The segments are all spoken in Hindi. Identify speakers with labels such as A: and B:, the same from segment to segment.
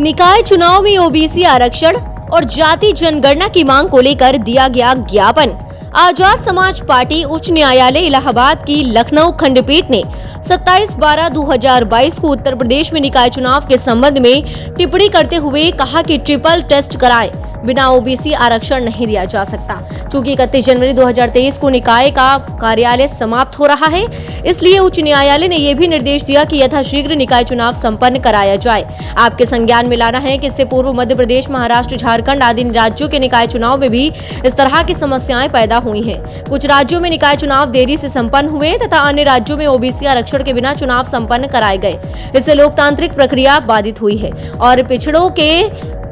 A: निकाय चुनाव में ओबीसी आरक्षण और जाति जनगणना की मांग को लेकर दिया गया ज्ञापन। आजाद समाज पार्टी उच्च न्यायालय इलाहाबाद की लखनऊ खंडपीठ ने 27/12/2022 को उत्तर प्रदेश में निकाय चुनाव के संबंध में टिप्पणी करते हुए कहा कि ट्रिपल टेस्ट कराएं, बिना ओबीसी आरक्षण नहीं दिया जा सकता। चूंकि 31 जनवरी 2023 को निकाय का कार्यालय समाप्त हो रहा है, इसलिए उच्च न्यायालय ने यह भी निर्देश दिया कि यथाशीघ्र निकाय चुनाव संपन्न कराया जाए। आपके संज्ञान में लाना है कि इससे पूर्व मध्य प्रदेश, महाराष्ट्र, झारखंड आदि राज्यों के निकाय चुनाव में भी इस तरह की समस्याएं पैदा हुई हैं। कुछ राज्यों में निकाय चुनाव देरी से संपन्न हुए तथा अन्य राज्यों में ओबीसी आरक्षण के बिना चुनाव संपन्न कराए गए। इससे लोकतांत्रिक प्रक्रिया बाधित हुई है और पिछड़ों के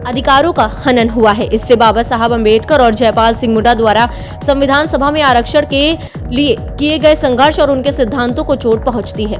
A: अधिकारों का हनन हुआ है। इससे बाबा साहब अम्बेडकर और जयपाल सिंह मुंडा द्वारा संविधान सभा में आरक्षण के लिए किए गए संघर्ष और उनके सिद्धांतों को चोट पहुंचती है।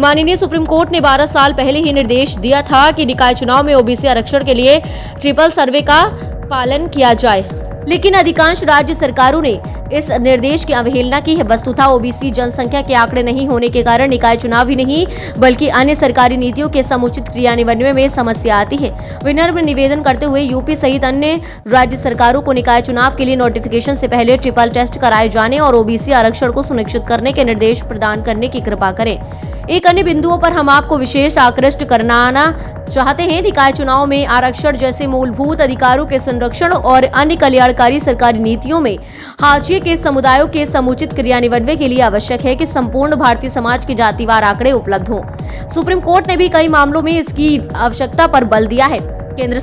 A: माननीय सुप्रीम कोर्ट ने 12 साल पहले ही निर्देश दिया था कि निकाय चुनाव में ओबीसी आरक्षण के लिए ट्रिपल सर्वे का पालन किया जाए, लेकिन अधिकांश राज्य सरकारों ने इस निर्देश की अवहेलना की है। वस्तुतः ओबीसी जनसंख्या के आंकड़े नहीं होने के कारण निकाय चुनाव ही नहीं बल्कि अन्य सरकारी नीतियों के समुचित क्रियान्वयन में समस्या आती है। विनम्र निवेदन करते हुए यूपी सहित अन्य राज्य सरकारों को निकाय चुनाव के लिए नोटिफिकेशन से पहले ट्रिपल टेस्ट कराए जाने और ओबीसी आरक्षण को सुनिश्चित करने के निर्देश प्रदान करने की कृपा करें। एक अन्य बिंदुओं पर हम आपको विशेष आकृष्ट करना चाहते हैं। निकाय चुनाव में आरक्षण जैसे मूलभूत अधिकारों के संरक्षण और अन्य कल्याणकारी सरकारी नीतियों में हाशिए के समुदायों के समुचित क्रियान्वयन के लिए आवश्यक है कि संपूर्ण भारतीय समाज के जातिवार आंकड़े उपलब्ध हों। सुप्रीम कोर्ट ने भी कई मामलों में इसकी आवश्यकता पर बल दिया है। केंद्र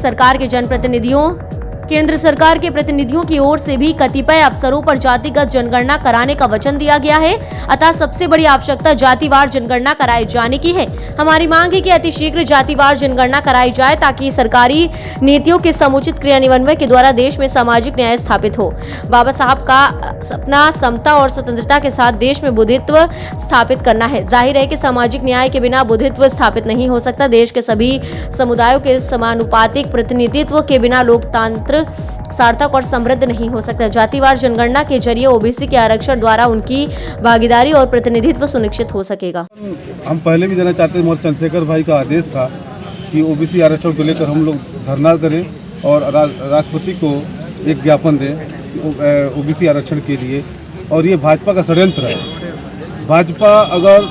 A: सरकार के प्रतिनिधियों की ओर से भी कतिपय अवसरों पर जातिगत जनगणना कराने का वचन दिया गया है। अतः सबसे बड़ी आवश्यकता जातिवार जनगणना कराए जाने की है। हमारी मांग है कि अतिशीघ्र जातिवार जनगणना कराई जाए ताकि सरकारी नीतियों के समुचित क्रियान्वयन के द्वारा देश में सामाजिक न्याय स्थापित हो। बाबा साहब का सपना समता और स्वतंत्रता के साथ देश में बुद्धित्व स्थापित करना है। जाहिर है कि सामाजिक न्याय के बिना बुद्धित्व स्थापित नहीं हो सकता। देश के सभी समुदायों के समानुपातिक प्रतिनिधित्व के बिना लोकतंत्र सार्थक और समृद्ध नहीं हो सकता। जातिवार जनगणना के जरिए ओबीसी के आरक्षण द्वारा उनकी भागीदारी और प्रतिनिधित्व सुनिश्चित हो सकेगा।
B: हम पहले भी जाना चाहते हैं, चंद्रशेखर भाई का आदेश था कि ओबीसी आरक्षण को लेकर हम लोग धरना करें और राष्ट्रपति को एक ज्ञापन दें ओबीसी आरक्षण के लिए। और ये भाजपा का षड्यंत्र है। भाजपा अगर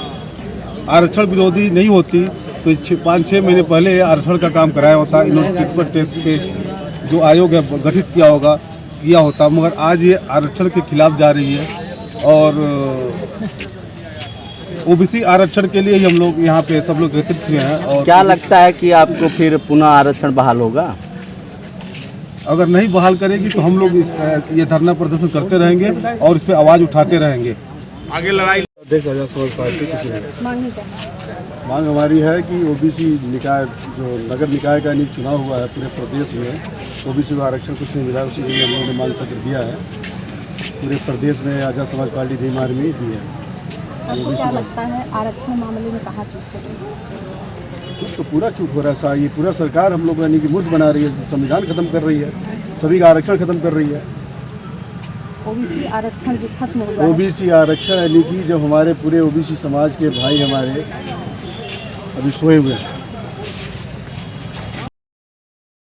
B: आरक्षण विरोधी नहीं होती तो 5-6 महीने पहले आरक्षण का काम कराया होता। इन्होंने ट्रिपल टेस्ट के जो आयोग है गठित किया होता, मगर आज ये आरक्षण के खिलाफ जा रही है। और ओबीसी आरक्षण के लिए ही हम लोग यहाँ पे सब लोग एकत्रित हुए हैं। और
C: क्या लगता है कि आपको फिर पुनः आरक्षण बहाल होगा?
B: अगर नहीं बहाल करेगी तो हम लोग ये धरना प्रदर्शन करते रहेंगे और इस पर आवाज़ उठाते रहेंगे। आगे लड़ाई देश आजाद समाज पार्टी की मांग हमारी है कि ओबीसी निकाय जो नगर निकाय का चुनाव हुआ है पूरे प्रदेश में, ओबीसी को आरक्षण कुछ नहीं मिला, उसी के लिए हम लोगों ने मांग पत्र दिया है। पूरे प्रदेश में आजाद समाज पार्टी भीम आर्मी दी है।
D: आपको क्या लगता है आरक्षण मामले में कहाँ चूक हो रही है?
B: चूक तो पूरा चूक हो रहा है। ये पूरा सरकार हम लोग यानी कि मूर्ख बना रही है, संविधान खत्म कर रही है, सभी का आरक्षण खत्म कर रही है।
D: ओबीसी आरक्षण जो खत्म हो गया,
B: ओबीसी आरक्षण यानी कि जब हमारे पूरे ओबीसी समाज के भाई हमारे अभी सोए हुए हैं,